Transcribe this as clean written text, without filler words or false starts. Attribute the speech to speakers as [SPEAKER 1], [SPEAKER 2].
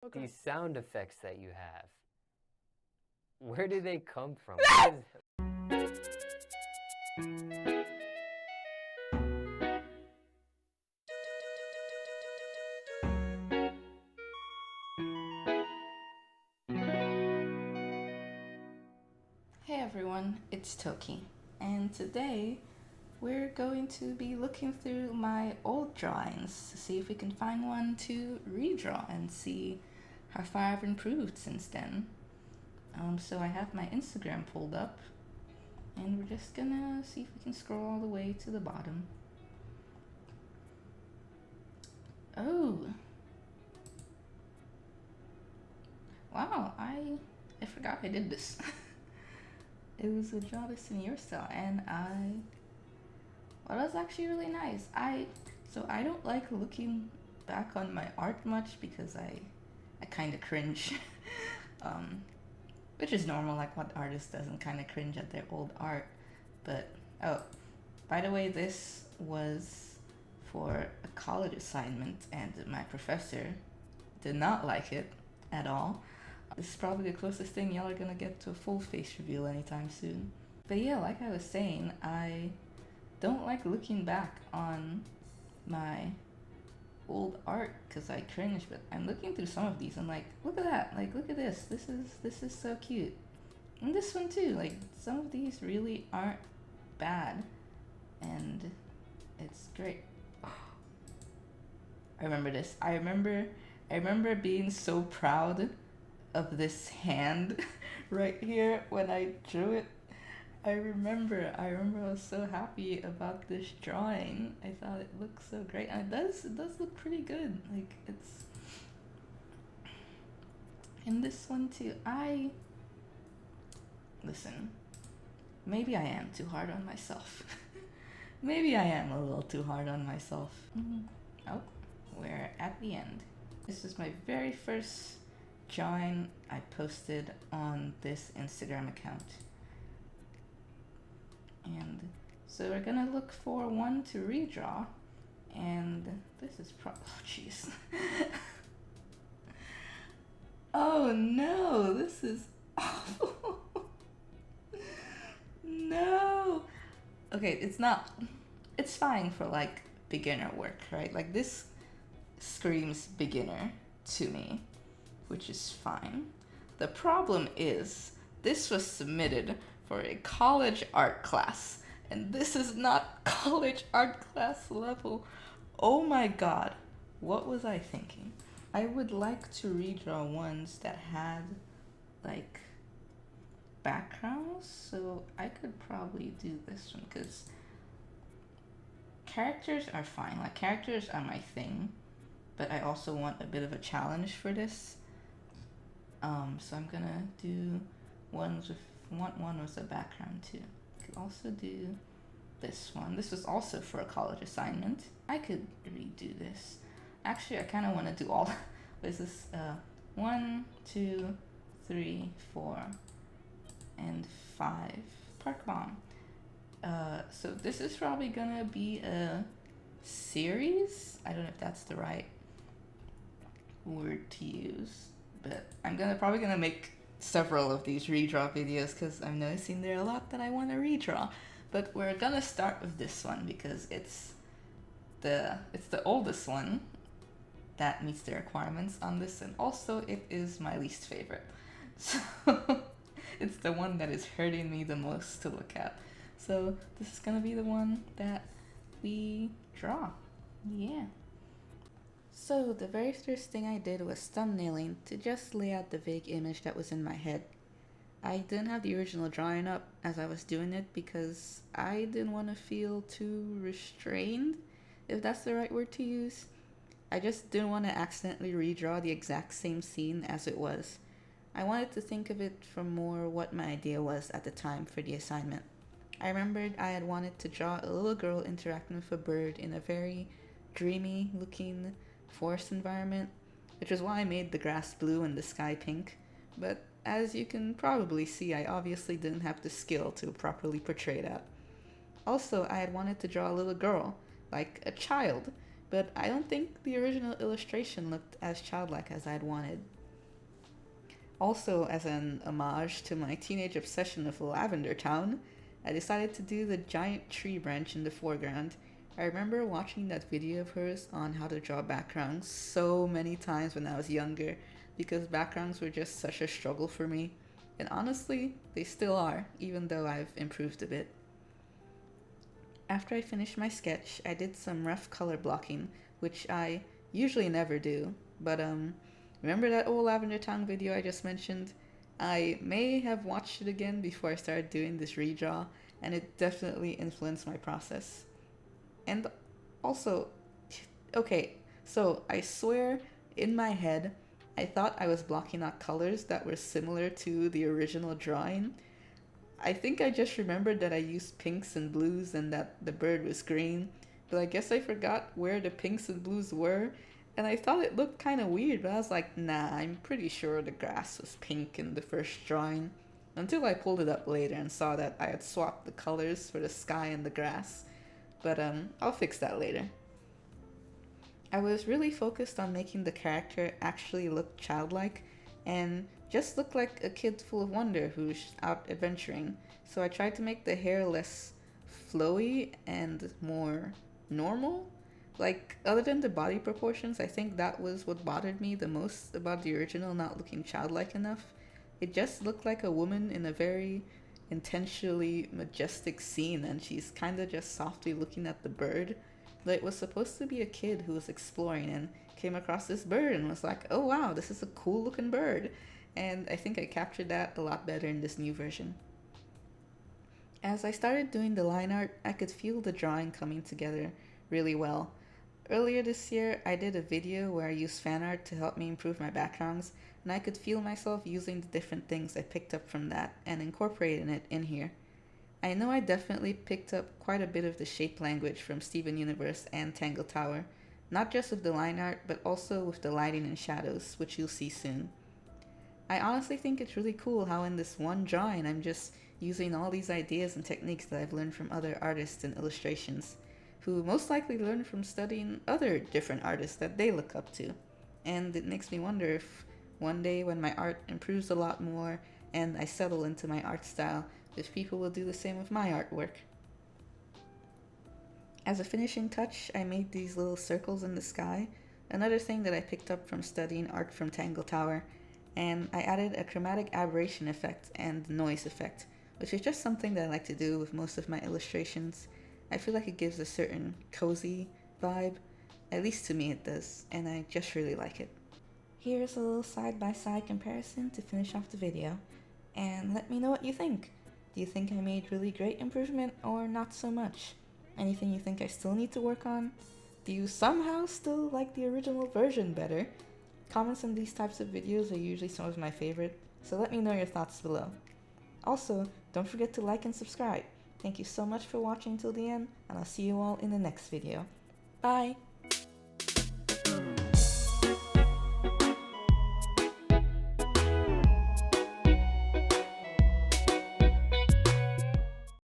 [SPEAKER 1] Okay.
[SPEAKER 2] These sound effects that you have, where do they come from?
[SPEAKER 1] Hey everyone, it's Toki, and today we're going to be looking through my old drawings to see if we can find one to redraw and see how far I've improved since then. So I have my Instagram pulled up, and we're just gonna see if we can scroll all the way to the bottom. Oh, wow! I forgot I did this. It was a draw this in your style, and well, that was actually really nice. I don't like looking back on my art much because I kind of cringe, um, which is normal. Like, what artist doesn't kind of cringe at their old art? But oh, by the way, this was for a college assignment, and my professor did not like it at all. This is probably the closest thing y'all are gonna get to a full face reveal anytime soon. But yeah, like I was saying, I don't like looking back on my old art because I cringe, but I'm looking through some of these. I'm like, look at that! Like, look at this! This is so cute. And this one too. Like, some of these really aren't bad, and it's great. I remember this. I remember being so proud of this hand right here when I drew it. I remember I was so happy about this drawing. I thought it looked so great. And it does look pretty good. Like, it's in this one too. Listen, maybe I am too hard on myself. Maybe I am a little too hard on myself. Oh, we're at the end. This is my very first drawing I posted on this Instagram account. And so we're gonna look for one to redraw. And this is oh jeez. Oh no, this is awful. No. Okay, it's fine for like beginner work, right? Like, this screams beginner to me, which is fine. The problem is this was submitted for a college art class, and this is not college art class level. Oh my god, what was I thinking? I would like to redraw ones that had like backgrounds, so I could probably do this one because characters are fine. Like, characters are my thing, but I also want a bit of a challenge for this. So I'm gonna do ones with want one with a background too. I could also do this one. This was also for a college assignment. I could redo this. Actually, I kind of want to do all. This is 1, 2, 3, 4, and 5. Park bomb. So this is probably gonna be a series. I don't know if that's the right word to use, but I'm probably gonna make several of these redraw videos because I'm noticing there are a lot that I want to redraw. But we're gonna start with this one because it's the oldest one that meets the requirements on this, and also it is my least favorite. So it's the one that is hurting me the most to look at. So this is gonna be the one that we draw. Yeah. So the very first thing I did was thumbnailing to just lay out the vague image that was in my head. I didn't have the original drawing up as I was doing it because I didn't want to feel too restrained, if that's the right word to use. I just didn't want to accidentally redraw the exact same scene as it was. I wanted to think of it from more what my idea was at the time for the assignment. I remembered I had wanted to draw a little girl interacting with a bird in a very dreamy looking forest environment, which is why I made the grass blue and the sky pink. But as you can probably see, I obviously didn't have the skill to properly portray that. Also, I had wanted to draw a little girl, like a child, but I don't think the original illustration looked as childlike as I'd wanted. Also, as an homage to my teenage obsession with Lavender Town, I decided to do the giant tree branch in the foreground. I remember watching that video of hers on how to draw backgrounds so many times when I was younger, because backgrounds were just such a struggle for me. And honestly, they still are, even though I've improved a bit. After I finished my sketch, I did some rough color blocking, which I usually never do, but remember that old Lavender Town video I just mentioned? I may have watched it again before I started doing this redraw, and it definitely influenced my process. And also, okay, so I swear in my head, I thought I was blocking out colors that were similar to the original drawing. I think I just remembered that I used pinks and blues and that the bird was green, but I guess I forgot where the pinks and blues were, and I thought it looked kind of weird, but I was like, nah, I'm pretty sure the grass was pink in the first drawing, until I pulled it up later and saw that I had swapped the colors for the sky and the grass. But I'll fix that later. I was really focused on making the character actually look childlike and just look like a kid full of wonder who's out adventuring. So I tried to make the hair less flowy and more normal. Like, other than the body proportions, I think that was what bothered me the most about the original not looking childlike enough. It just looked like a woman in a very intentionally majestic scene, and she's kind of just softly looking at the bird. But it was supposed to be a kid who was exploring and came across this bird and was like, oh wow, this is a cool looking bird. And I think I captured that a lot better in this new version. As I started doing the line art, I could feel the drawing coming together really well. Earlier this year, I did a video where I used fan art to help me improve my backgrounds, and I could feel myself using the different things I picked up from that and incorporating it in here. I know I definitely picked up quite a bit of the shape language from Steven Universe and Tangle Tower, not just with the line art, but also with the lighting and shadows, which you'll see soon. I honestly think it's really cool how in this one drawing I'm just using all these ideas and techniques that I've learned from other artists and illustrations, who most likely learned from studying other different artists that they look up to. And it makes me wonder if one day when my art improves a lot more and I settle into my art style, if people will do the same with my artwork. As a finishing touch, I made these little circles in the sky, another thing that I picked up from studying art from Tangle Tower, and I added a chromatic aberration effect and noise effect, which is just something that I like to do with most of my illustrations. I feel like it gives a certain cozy vibe, at least to me it does, and I just really like it. Here's a little side-by-side comparison to finish off the video, and let me know what you think. Do you think I made really great improvement or not so much? Anything you think I still need to work on? Do you somehow still like the original version better? Comments on these types of videos are usually some of my favorite, so let me know your thoughts below. Also, don't forget to like and subscribe. Thank you so much for watching till the end, and I'll see you all in the next video. Bye!